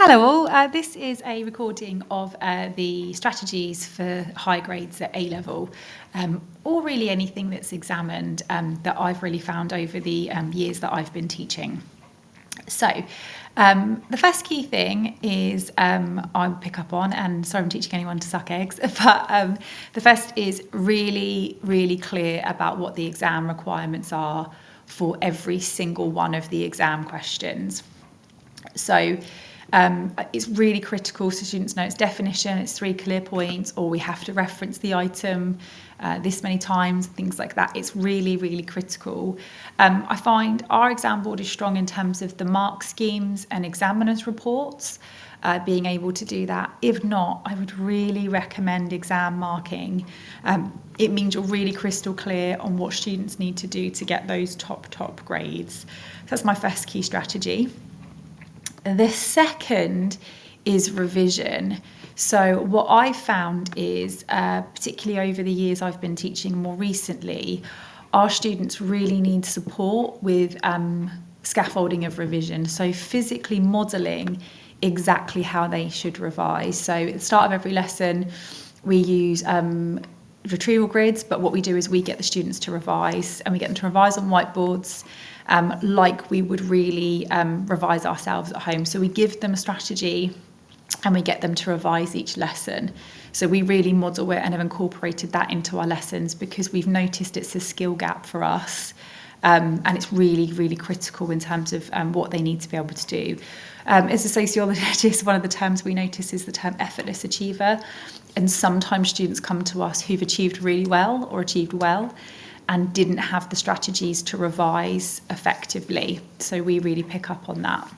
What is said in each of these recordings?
Hello all, this is a recording of the strategies for high grades at A-level, or really anything that's examined that I've really found over the years that I've been teaching. So the first key thing is I would pick up on, and sorry I'm teaching anyone to suck eggs, but the first is really clear about what the exam requirements are for every single one of the exam questions. So it's really critical so students know its definition, it's 3 clear points, or we have to reference the item this many times, things like that. It's really critical. I find our exam board is strong in terms of the mark schemes and examiners reports, being able to do that. If not, I would really recommend exam marking. It means you're really crystal clear on what students need to do to get those top grades. So that's my first key strategy. The second is revision. So what I've found is, particularly over the years I've been teaching more recently, our students really need support with scaffolding of revision. So physically modelling exactly how they should revise. So at the start of every lesson, we use retrieval grids, but what we do is we get the students to revise, and we get them to revise on whiteboards like we would really revise ourselves at home. So we give them a strategy and we get them to revise each lesson. So we really model it and have incorporated that into our lessons because we've noticed it's a skill gap for us. And it's really critical in terms of what they need to be able to do. As a sociologist, one of the terms we notice is the term effortless achiever. And sometimes students come to us who've achieved really well or achieved well and didn't have the strategies to revise effectively. So we really pick up on that.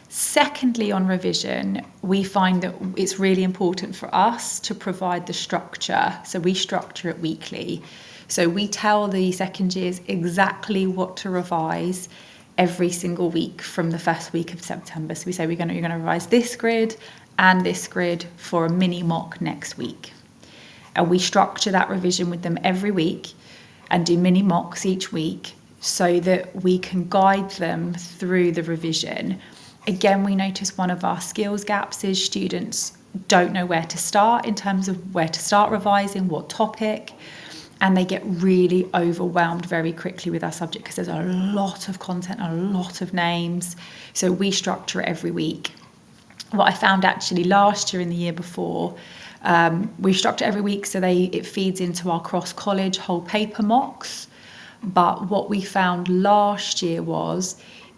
Secondly, on revision, we find that it's really important for us to provide the structure. So we structure it weekly. So we tell the second years exactly what to revise every single week from the first week of September. So we say you're going to revise this grid and this grid for a mini mock next week. And we structure that revision with them every week and do mini mocks each week so that we can guide them through the revision. Again, we notice one of our skills gaps is students don't know where to start in terms of where to start revising, what topic, and they get really overwhelmed very quickly with our subject because there's a lot of content, a lot of names. So we structure it every week. What I found actually last year and the year before, we structure every week so it feeds into our cross-college whole paper mocks. But what we found last year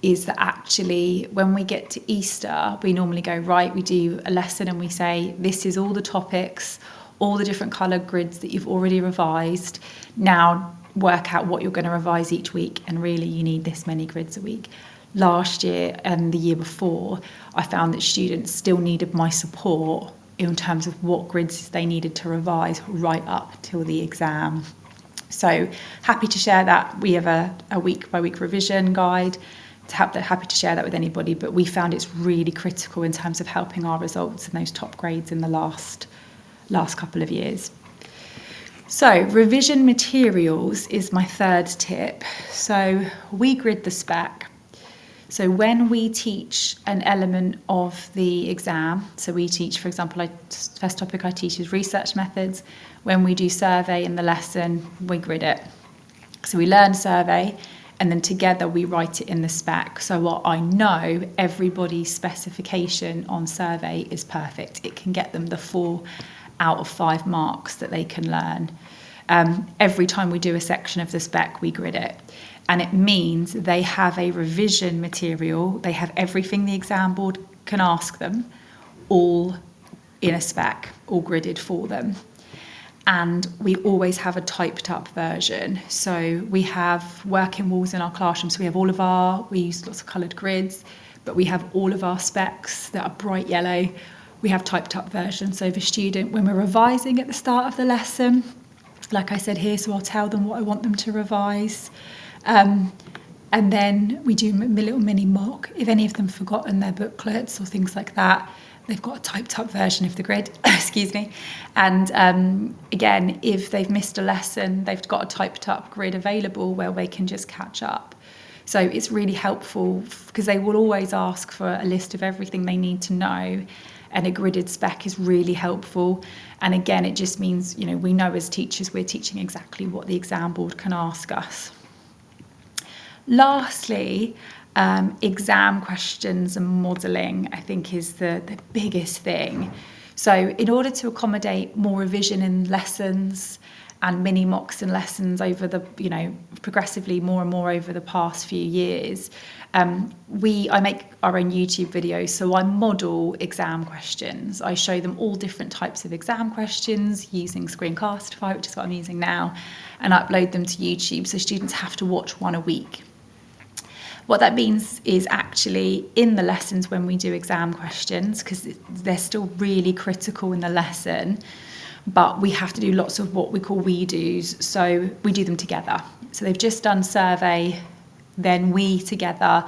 is that actually when we get to Easter, we normally go, right, we do a lesson and we say, this is all the topics, all the different coloured grids that you've already revised. Now work out what you're going to revise each week, and really you need this many grids a week. Last year and the year before, I found that students still needed my support in terms of what grids they needed to revise right up till the exam. So happy to share that. We have a week-by-week revision guide. Happy to share that with anybody, but we found it's really critical in terms of helping our results and those top grades in the last couple of years. So revision materials is my third tip. So we grid the spec. So when we teach an element of the exam, so we teach, for example, first topic I teach is research methods. When we do survey in the lesson, we grid it. So we learn survey, and then together we write it in the spec. So what I know, everybody's specification on survey is perfect. It can get them the 4 out of 5 marks that they can learn. Every time we do a section of the spec, we grid it. And it means they have a revision material. They have everything the exam board can ask them, all in a spec, all gridded for them. And we always have a typed up version. So we have working walls in our classroom. So we use lots of coloured grids, but we have all of our specs that are bright yellow. We have typed up versions. So the student, when we're revising at the start of the lesson, like I said here, so I'll tell them what I want them to revise. And then we do a little mini mock. If any of them have forgotten their booklets or things like that, they've got a typed up version of the grid, excuse me. And again, if they've missed a lesson, they've got a typed up grid available where they can just catch up. So it's really helpful because they will always ask for a list of everything they need to know, and a gridded spec is really helpful. And again, it just means, we know as teachers we're teaching exactly what the exam board can ask us. Lastly, exam questions and modelling, I think, is the biggest thing. So in order to accommodate more revision in lessons and mini mocks and lessons over the, progressively more and more over the past few years, I make our own YouTube videos. So I model exam questions. I show them all different types of exam questions using Screencastify, which is what I'm using now, and upload them to YouTube. So students have to watch one a week. What that means is actually in the lessons when we do exam questions, because they're still really critical in the lesson, but we have to do lots of what we call we-dos. So we do them together. So they've just done survey, then we together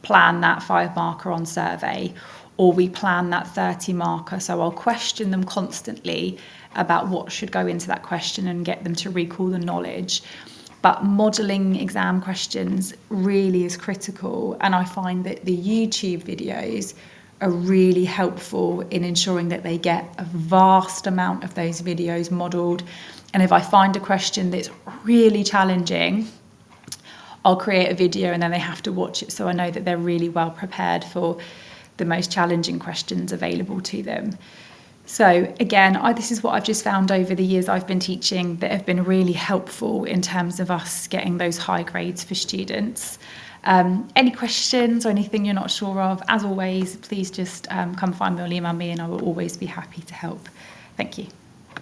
plan that 5 marker on survey, or we plan that 30 marker. So I'll question them constantly about what should go into that question and get them to recall the knowledge. But modelling exam questions really is critical, and I find that the YouTube videos are really helpful in ensuring that they get a vast amount of those videos modelled. And if I find a question that's really challenging, I'll create a video and then they have to watch it, so I know that they're really well prepared for the most challenging questions available to them. So again, this is what I've just found over the years I've been teaching that have been really helpful in terms of us getting those high grades for students. Any questions or anything you're not sure of, as always, please just come find me or email me, and I will always be happy to help. Thank you.